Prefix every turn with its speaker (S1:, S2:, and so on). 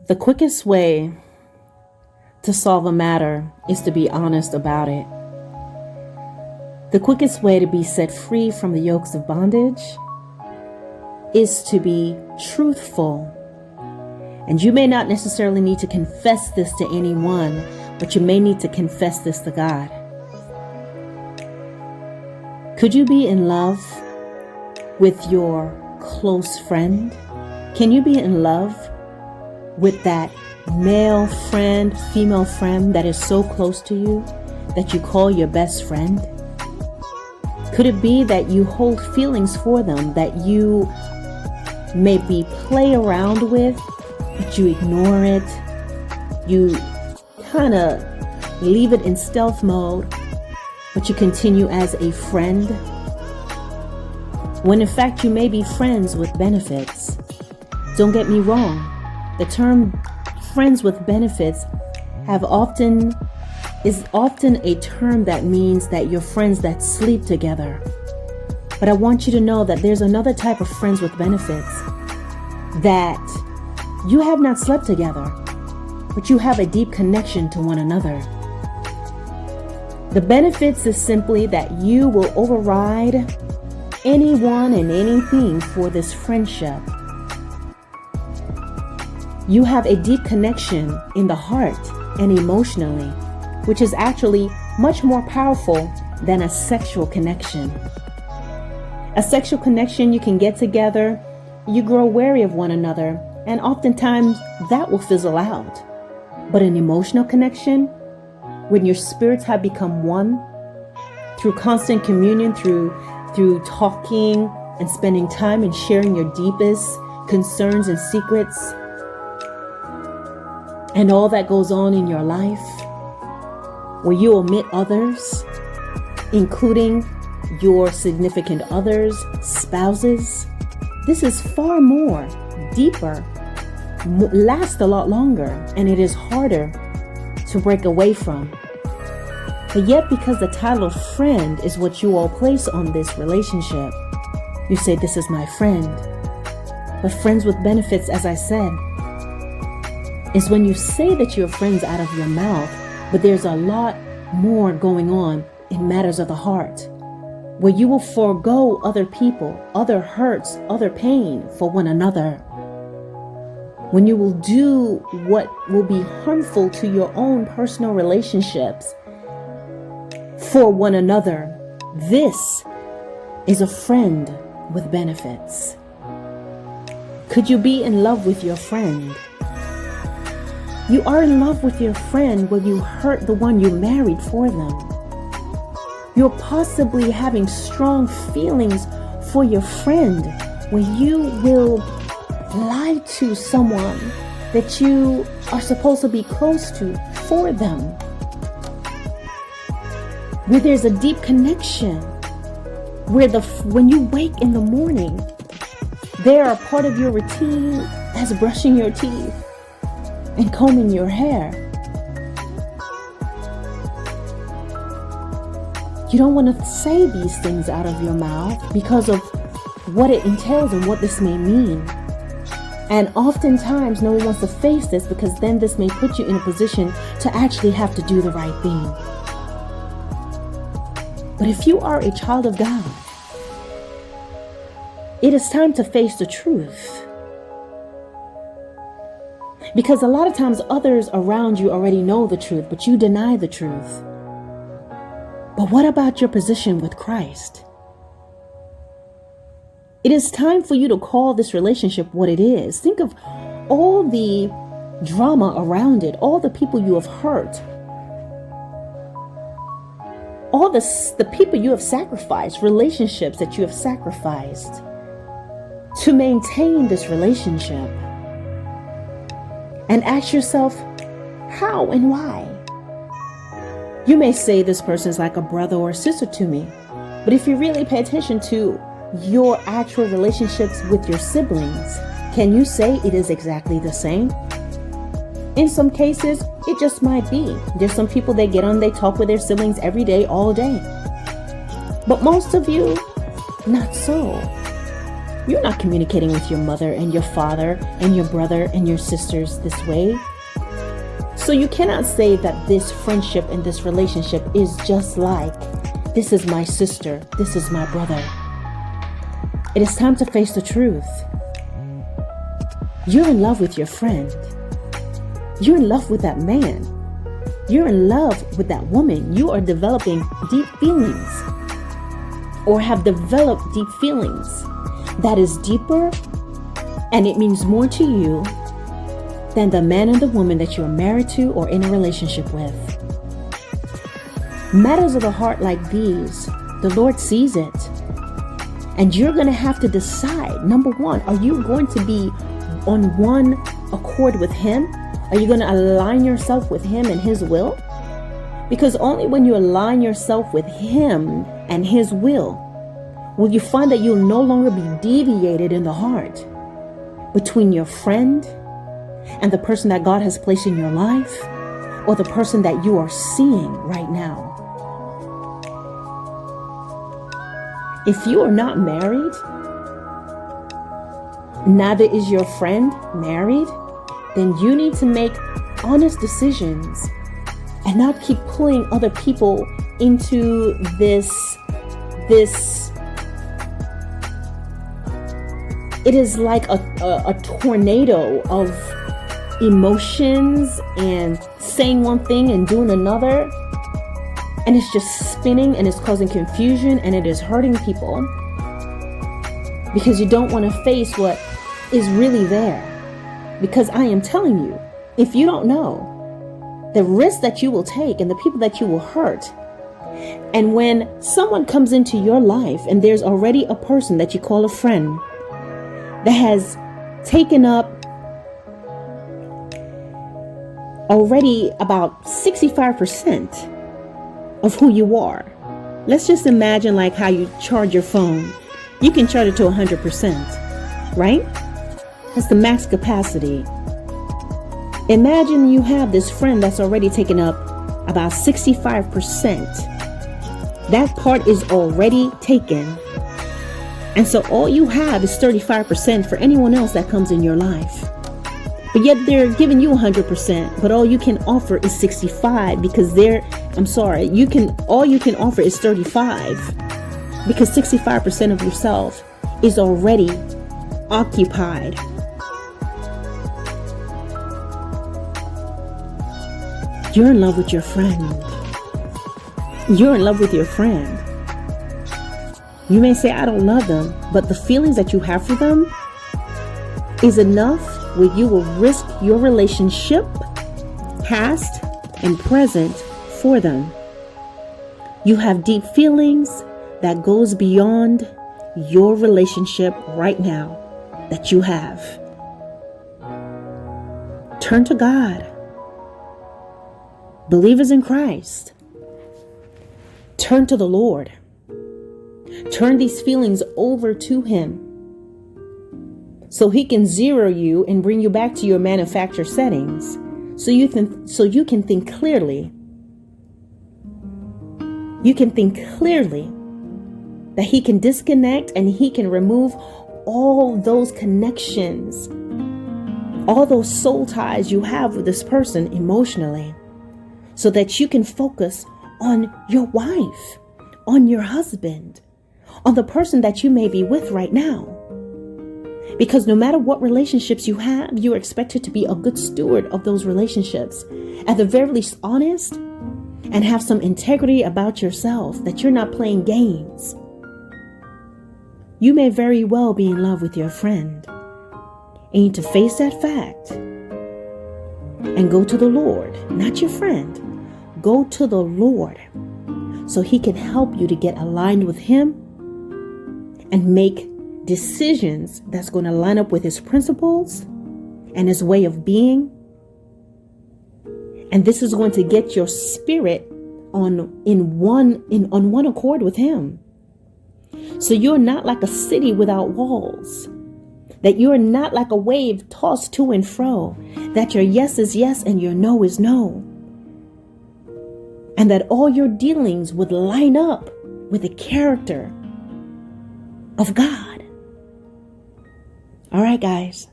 S1: The quickest way to solve a matter is to be honest about it. The quickest way to be set free from the yokes of bondage is to be truthful. And you may not necessarily need to confess this to anyone, but you may need to confess this to God. Could you be in love with your close friend? Can you be in love with that male friend, female friend that is so close to you that you call your best friend? Could it be that you hold feelings for them that you maybe play around with, but you ignore it? You kind of leave it in stealth mode, but you continue as a friend, when in fact you may be friends with benefits. Don't get me wrong. The term friends with benefits is often a term that means that you're friends that sleep together. But I want you to know that there's another type of friends with benefits that you have not slept together, but you have a deep connection to one another. The benefits is simply that you will override anyone and anything for this friendship. You have a deep connection in the heart and emotionally, which is actually much more powerful than a sexual connection. A sexual connection, you can get together, you grow wary of one another, and oftentimes that will fizzle out. But an emotional connection, when your spirits have become one, through constant communion, through talking and spending time and sharing your deepest concerns and secrets, and all that goes on in your life, where you omit others, including your significant others, spouses. This is far more deeper, lasts a lot longer, and it is harder to break away from. But yet, because the title of friend is what you all place on this relationship, you say, this is my friend. But friends with benefits, as I said, is when you say that you're friends out of your mouth, but there's a lot more going on in matters of the heart, where you will forego other people, other hurts, other pain for one another. When you will do what will be harmful to your own personal relationships for one another. This is a friend with benefits. Could you be in love with your friend? You are in love with your friend when you hurt the one you married for them. You're possibly having strong feelings for your friend when you will lie to someone that you are supposed to be close to for them. Where there's a deep connection, where when you wake in the morning, they are a part of your routine as brushing your teeth and combing your hair. You don't want to say these things out of your mouth because of what it entails and what this may mean. And oftentimes no one wants to face this because then this may put you in a position to actually have to do the right thing. But if you are a child of God, it is time to face the truth. Because a lot of times others around you already know the truth, but you deny the truth. But what about your position with Christ? It is time for you to call this relationship what it is. Think of all the drama around it, all the people you have hurt, all the people you have sacrificed, relationships that you have sacrificed to maintain this relationship. And ask yourself, how and why? You may say this person is like a brother or a sister to me, but if you really pay attention to your actual relationships with your siblings, can you say it is exactly the same? In some cases, it just might be. There's some people that get on, they talk with their siblings every day, all day. But most of you, not so. You're not communicating with your mother and your father and your brother and your sisters this way. So you cannot say that this friendship and this relationship is just like, this is my sister, this is my brother. It is time to face the truth. You're in love with your friend. You're in love with that man. You're in love with that woman. You are developing deep feelings, or have developed deep feelings that is deeper, and it means more to you than the man and the woman that you're married to or in a relationship with. Matters of the heart like these, the Lord sees it. And you're going to have to decide, number one, are you going to be on one accord with Him? Are you going to align yourself with Him and His will? Because only when you align yourself with Him and His will you find that you'll no longer be deviated in the heart between your friend and the person that God has placed in your life, or the person that you are seeing right now. If you are not married, neither is your friend married, then you need to make honest decisions and not keep pulling other people into this it is like a tornado of emotions and saying one thing and doing another, and it's just spinning and it's causing confusion and it is hurting people because you don't want to face what is really there. Because I am telling you, if you don't know the risk that you will take and the people that you will hurt, and when someone comes into your life and there's already a person that you call a friend that has taken up already about 65% of who you are. Let's just imagine like how you charge your phone. You can charge it to 100%, right? That's the max capacity. Imagine you have this friend that's already taken up about 65%. That part is already taken. And so all you have is 35% for anyone else that comes in your life. But yet they're giving you 100%, but all you can offer is 65 because all you can offer is 35 because 65% of yourself is already occupied. You're in love with your friend. You're in love with your friend. You may say, I don't love them, but the feelings that you have for them is enough where you will risk your relationship, past and present, for them. You have deep feelings that goes beyond your relationship right now that you have. Turn to God. Believers in Christ, turn to the Lord. Turn these feelings over to Him so He can zero you and bring you back to your manufactured settings so you can think clearly. You can think clearly that He can disconnect and He can remove all those connections, all those soul ties you have with this person emotionally, so that you can focus on your wife, on your husband, on the person that you may be with right now. Because no matter what relationships you have, you are expected to be a good steward of those relationships. At the very least, honest and have some integrity about yourself, that you're not playing games. You may very well be in love with your friend. And you need to face that fact and go to the Lord, not your friend. Go to the Lord so He can help you to get aligned with Him and make decisions that's going to line up with His principles and His way of being. And this is going to get your spirit on one accord with Him. So you're not like a city without walls, that you're not like a wave tossed to and fro, that your yes is yes and your no is no. And that all your dealings would line up with the character of God. All right, guys.